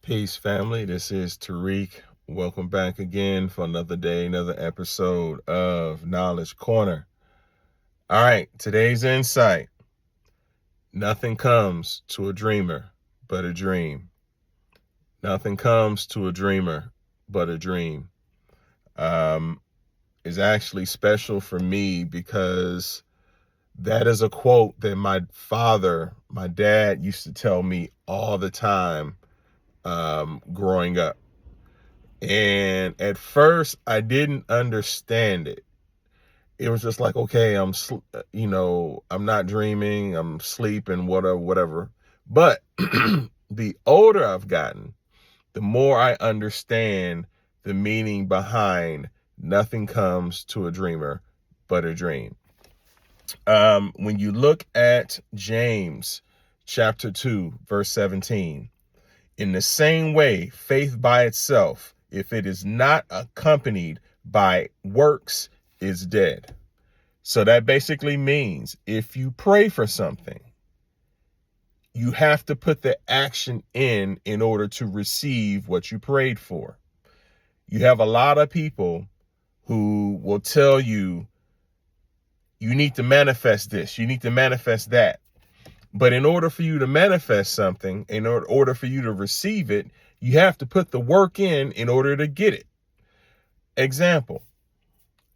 Peace, family. This is Tariq. Welcome back again for another day, another episode of Knowledge Corner. All right, today's insight. Nothing comes to a dreamer but a dream. Nothing comes to a dreamer but a dream. Is actually special for me because that is a quote that my dad used to tell me all the time growing up. And at first, I didn't understand it. It was just like, okay, I'm not dreaming, I'm sleeping, whatever. But the older I've gotten, the more I understand the meaning behind nothing comes to a dreamer but a dream. When you look at James chapter 2, verse 17, in the same way, faith by itself, if it is not accompanied by works, is dead. So that basically means if you pray for something, you have to put the action in order to receive what you prayed for. You have a lot of people who will tell you, you need to manifest this, you need to manifest that. But in order for you to manifest something, in order for you to receive it, you have to put the work in order to get it. Example,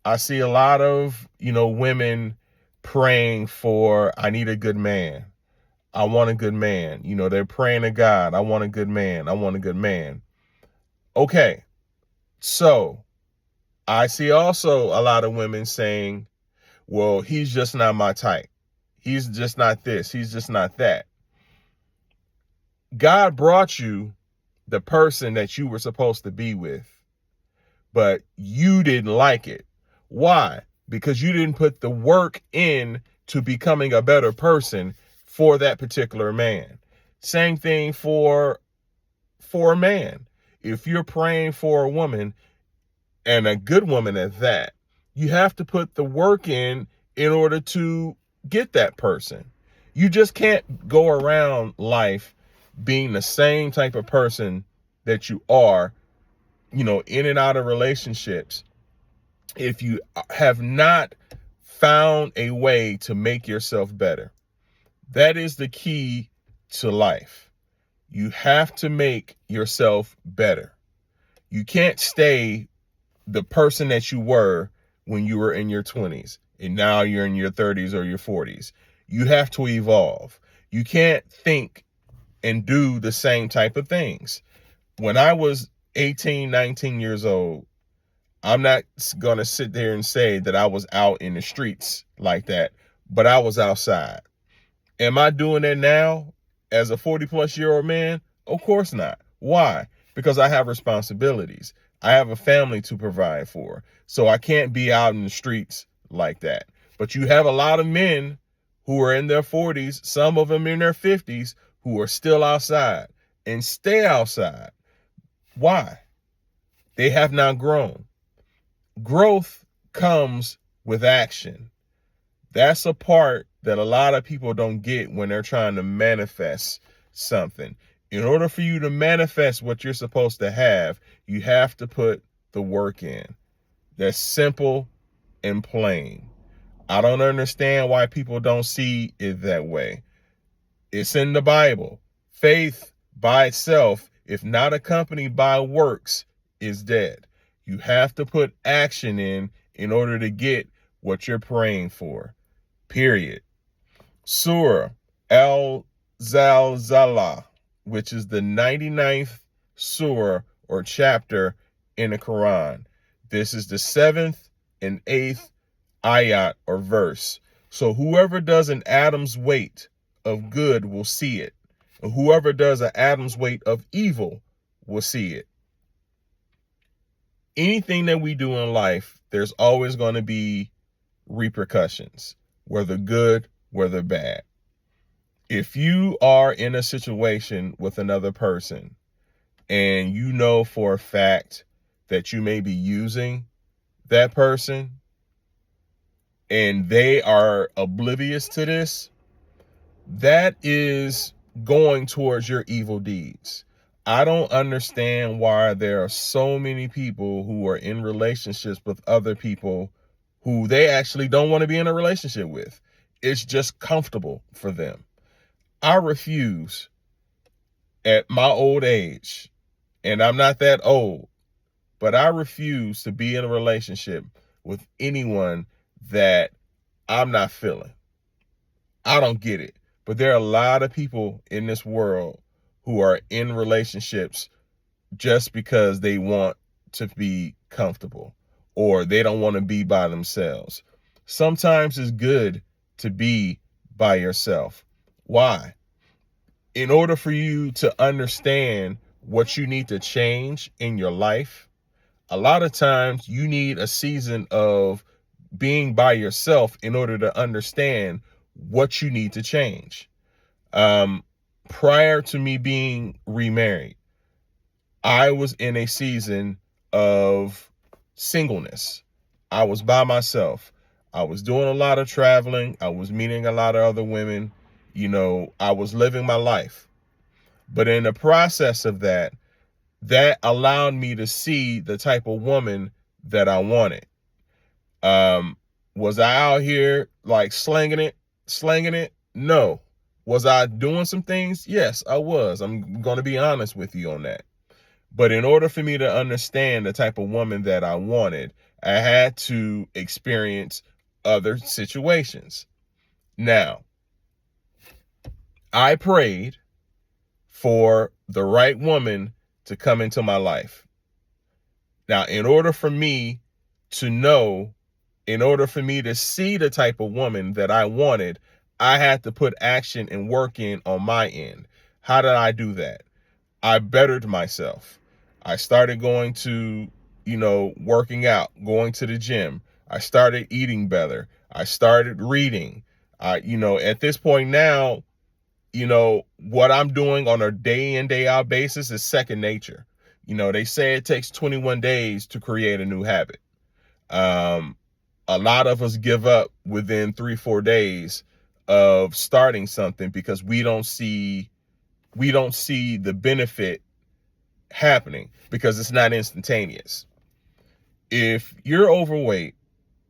I see a lot of, women praying for, I need a good man. I want a good man. They're praying to God. I want a good man. I want a good man. Okay. So I see also a lot of women saying, well, he's just not my type. He's just not this. He's just not that. God brought you the person that you were supposed to be with, but you didn't like it. Why? Because you didn't put the work in to becoming a better person for that particular man. Same thing for a man. If you're praying for a woman, and a good woman at that, you have to put the work in order to get that person. You just can't go around life being the same type of person that you are, in and out of relationships, if you have not found a way to make yourself better. That is the key to life. You have to make yourself better. You can't stay the person that you were when you were in your 20s and now you're in your 30s or your 40s. You have to evolve. You can't think and do the same type of things. When I was 18, 19 years old, I'm not going to sit there and say that I was out in the streets like that, but I was outside. Am I doing it now as a 40-plus-year-old man? Of course not. Why? Because I have responsibilities. I have a family to provide for. So I can't be out in the streets like that. But you have a lot of men who are in their 40s, some of them in their 50s, who are still outside and stay outside. Why? They have not grown. Growth comes with action. That's a part that a lot of people don't get when they're trying to manifest something. In order for you to manifest what you're supposed to have, you have to put the work in. That's simple and plain. I don't understand why people don't see it that way. It's in the Bible. Faith by itself, if not accompanied by works, is dead. You have to put action in order to get what you're praying for. Period. Surah Al-Zalzala, which is the 99th surah or chapter in the Quran. This is the 7th and 8th ayat or verse. So whoever does an atom's weight of good will see it. And whoever does an atom's weight of evil will see it. Anything that we do in life, there's always going to be repercussions, whether good, whether bad. If you are in a situation with another person and you know for a fact that you may be using that person and they are oblivious to this, that is going towards your evil deeds. I don't understand why there are so many people who are in relationships with other people who they actually don't want to be in a relationship with. It's just comfortable for them. I refuse at my old age, and I'm not that old, but I refuse to be in a relationship with anyone that I'm not feeling. I don't get it. But there are a lot of people in this world who are in relationships just because they want to be comfortable or they don't want to be by themselves. Sometimes it's good to be by yourself. Why? In order for you to understand what you need to change in your life, a lot of times you need a season of being by yourself in order to understand what you need to change. Prior to me being remarried, I was in a season of singleness. I was by myself. I was doing a lot of traveling. I was meeting a lot of other women. I was living my life. But in the process of that, that allowed me to see the type of woman that I wanted. Was I out here like slanging it? No. Was I doing some things? Yes, I was. I'm going to be honest with you on that. But in order for me to understand the type of woman that I wanted, I had to experience other situations. Now, I prayed for the right woman to come into my life. Now, in order for me to know, in order for me to see the type of woman that I wanted, I had to put action and work in on my end. How did I do that? I bettered myself. I started going to, working out, going to the gym. I started eating better. I started reading. At this point now, what I'm doing on a day in, day out basis is second nature. They say it takes 21 days to create a new habit. A lot of us give up within 3-4 days of starting something because we don't see the benefit happening because it's not instantaneous. If you're overweight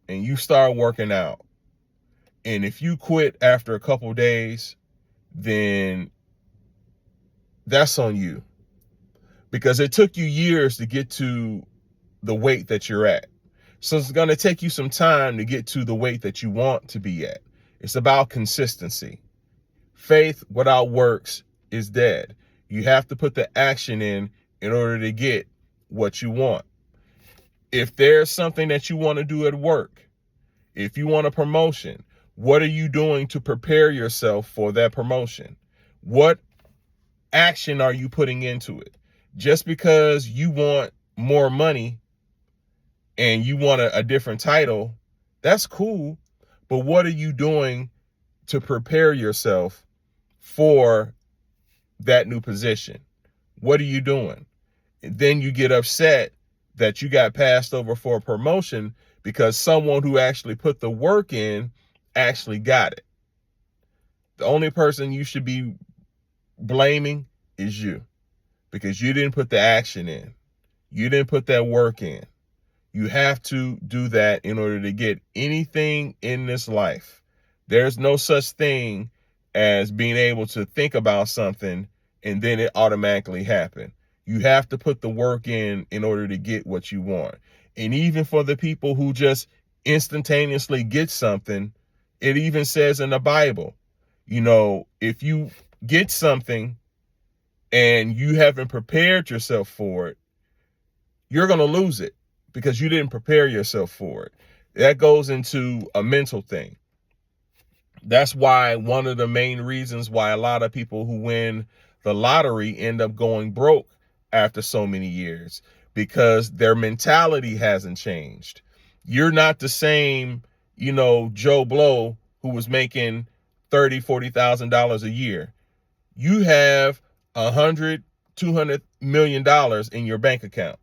and you start working out, and if you quit after a couple days, then that's on you, because it took you years to get to the weight that you're at. So it's going to take you some time to get to the weight that you want to be at. It's about consistency. Faith without works is dead. You have to put the action in order to get what you want. If there's something that you want to do at work, if you want a promotion, what are you doing to prepare yourself for that promotion? What action are you putting into it? Just because you want more money and you want a different title, that's cool. But what are you doing to prepare yourself for that new position? What are you doing? And then you get upset that you got passed over for a promotion because someone who actually put the work in actually got it. The only person you should be blaming is you, because you didn't put the action in. You didn't put that work in. You have to do that in order to get anything in this life. There's no such thing as being able to think about something and then it automatically happen. You have to put the work in order to get what you want. And even for the people who just instantaneously get something, it even says in the Bible, if you get something and you haven't prepared yourself for it, you're going to lose it because you didn't prepare yourself for it. That goes into a mental thing. That's why one of the main reasons why a lot of people who win the lottery end up going broke after so many years, because their mentality hasn't changed. You're not the same, Joe Blow who was making $30,000, $40,000 a year. You have $100-200 million in your bank account.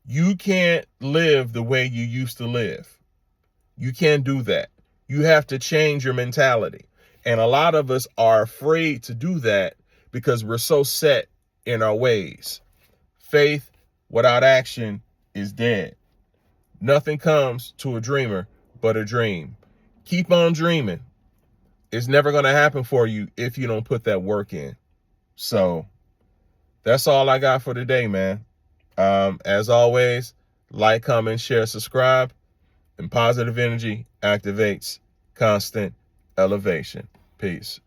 You can't live the way you used to live. You can't do that. You have to change your mentality. And a lot of us are afraid to do that because we're so set in our ways. Faith without action is dead. Nothing comes to a dreamer but a dream. Keep on dreaming. It's never going to happen for you if you don't put that work in. So that's all I got for today, man. As always, like, comment, share, subscribe, and positive energy activates constant elevation. Peace.